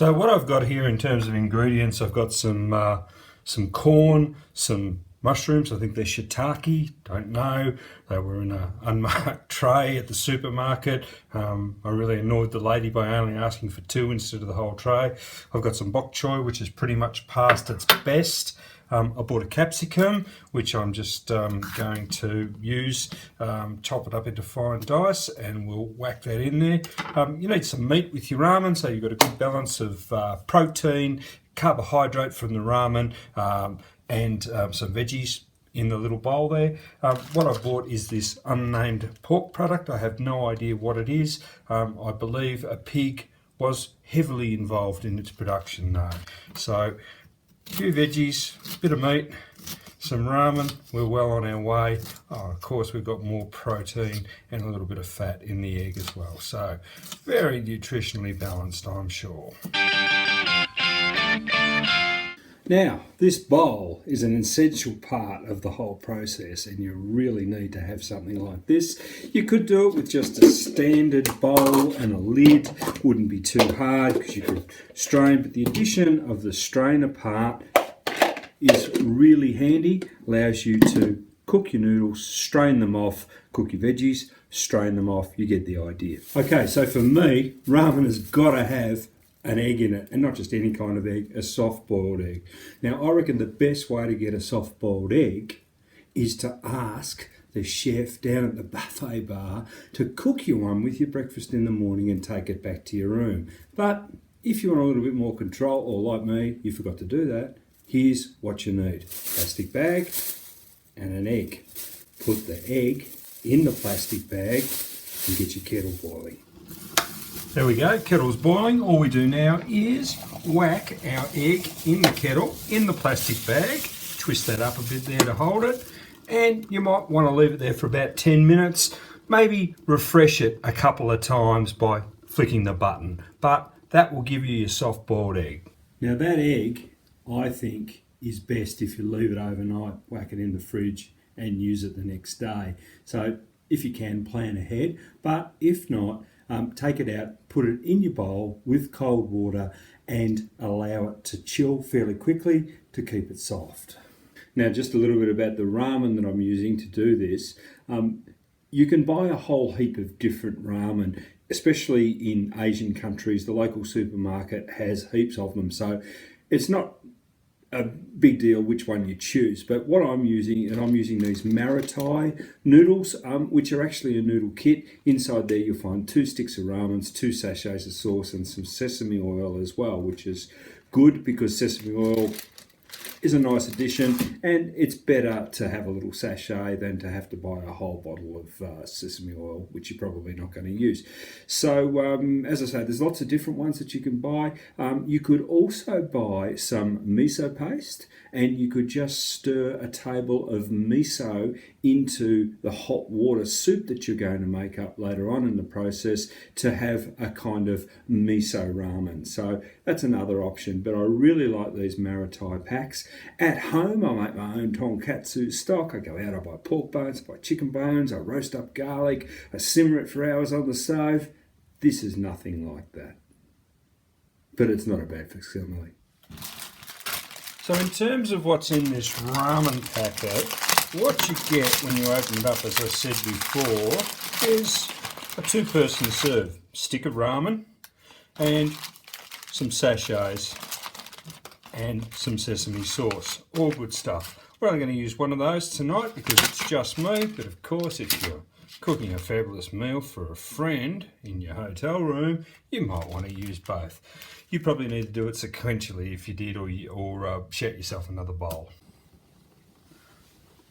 So what I've got here in terms of ingredients, I've got some corn, some mushrooms. I think they're shiitake, don't know. They were in an unmarked tray at the supermarket. I really annoyed the lady by only asking for 2 instead of the whole tray. I've got some bok choy, which is pretty much past its best. I bought a capsicum, which I'm just going to use, chop it up into fine dice, and we'll whack that in there. You need some meat with your ramen, so you've got a good balance of protein, carbohydrate from the ramen, and some veggies in the little bowl there. What I bought is this unnamed pork product. I have no idea what it is. I believe a pig was heavily involved in its production though. So a few veggies, a bit of meat, some ramen, we're well on our way. Oh, of course we've got more protein and a little bit of fat in the egg as well. So very nutritionally balanced, I'm sure. Now, this bowl is an essential part of the whole process, and you really need to have something like this. You could do it with just a standard bowl and a lid. Wouldn't be too hard because you could strain, but the addition of the strainer part is really handy. Allows you to cook your noodles, strain them off, cook your veggies, strain them off. You get the idea. Okay, so for me, ramen has got to have an egg in it, and not just any kind of egg, a soft-boiled egg. Now, I reckon the best way to get a soft-boiled egg is to ask the chef down at the buffet bar to cook you one with your breakfast in the morning and take it back to your room. But if you want a little bit more control, or like me, you forgot to do that, here's what you need. Plastic bag and an egg. Put the egg in the plastic bag and get your kettle boiling. There we go, kettle's boiling. All we do now is whack our egg in the kettle, in the plastic bag, twist that up a bit there to hold it, and you might want to leave it there for about 10 minutes, maybe refresh it a couple of times by flicking the button, but that will give you your soft boiled egg. Now that egg, I think, is best if you leave it overnight, whack it in the fridge and use it the next day. So if you can, plan ahead, but if not, take it out, put it in your bowl with cold water and allow it to chill fairly quickly to keep it soft. Now just a little bit about the ramen that I'm using to do this. You can buy a whole heap of different ramen, especially in Asian countries. The local supermarket has heaps of them, so it's not a big deal which one you choose, but what I'm using, and I'm using these Maritai noodles, which are actually a noodle kit. Inside there you'll find 2 sticks of ramen, 2 sachets of sauce, and some sesame oil as well, which is good because sesame oil is a nice addition, and it's better to have a little sachet than to have to buy a whole bottle of sesame oil, which you're probably not going to use. So as I say, there's lots of different ones that you can buy. You could also buy some miso paste, and you could just stir a table of miso into the hot water soup that you're going to make up later on in the process to have a kind of miso ramen. So that's another option, but I really like these Maritai packs. At home, I make my own tonkatsu stock. I go out, I buy pork bones, I buy chicken bones, I roast up garlic, I simmer it for hours on the stove. This is nothing like that, but it's not a bad facsimile. So in terms of what's in this ramen packet, what you get when you open it up, as I said before, is a 2-person serve. Stick of ramen and some sachets and some sesame sauce. All good stuff. We're only going to use one of those tonight because it's just me, but of course if you're cooking a fabulous meal for a friend in your hotel room, you might want to use both. You probably need to do it sequentially if you did, or shout yourself another bowl.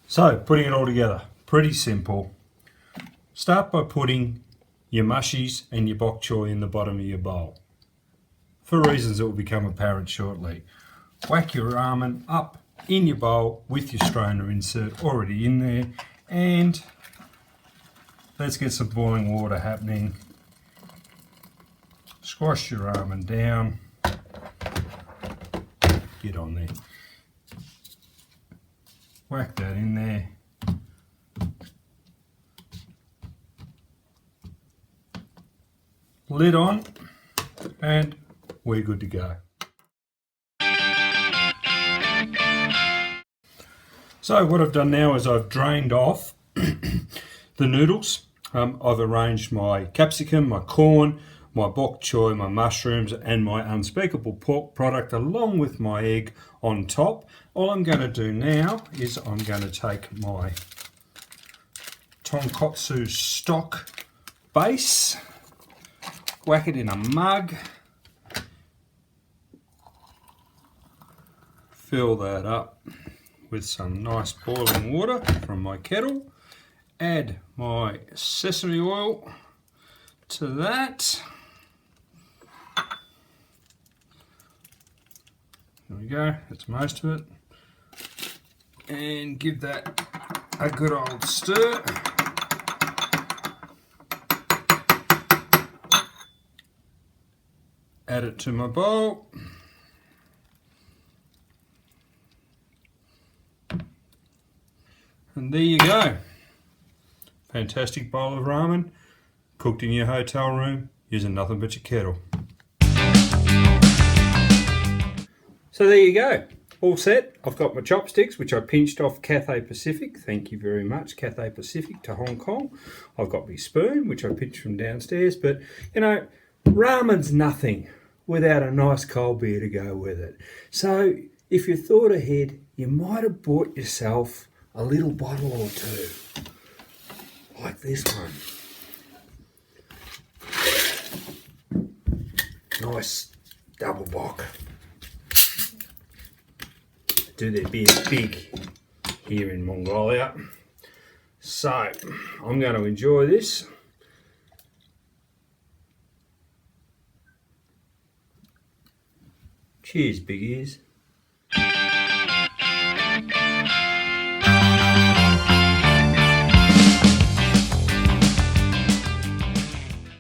So, putting it all together, pretty simple. Start by putting your mushies and your bok choy in the bottom of your bowl, for reasons that will become apparent shortly. Whack your ramen up in your bowl with your strainer insert already in there, and let's get some boiling water happening. Squash your ramen down. Get on there. Whack that in there. Lid on, and we're good to go. So what I've done now is I've drained off the noodles. I've arranged my capsicum, my corn, my bok choy, my mushrooms and my unspeakable pork product along with my egg on top. All I'm going to do now is I'm going to take my tonkotsu stock base, whack it in a mug, fill that up with some nice boiling water from my kettle, add my sesame oil to that. There we go, that's most of it. And give that a good old stir. Add it to my bowl. And there you go. Fantastic bowl of ramen, cooked in your hotel room, using nothing but your kettle. So there you go, all set. I've got my chopsticks, which I pinched off Cathay Pacific. Thank you very much, Cathay Pacific to Hong Kong. I've got my spoon, which I pinched from downstairs. But, you know, ramen's nothing without a nice cold beer to go with it. So if you thought ahead, you might have bought yourself a little bottle or two, like this one. Nice double bock. Do their beers big here in Mongolia. So I'm going to enjoy this. Cheers, big ears.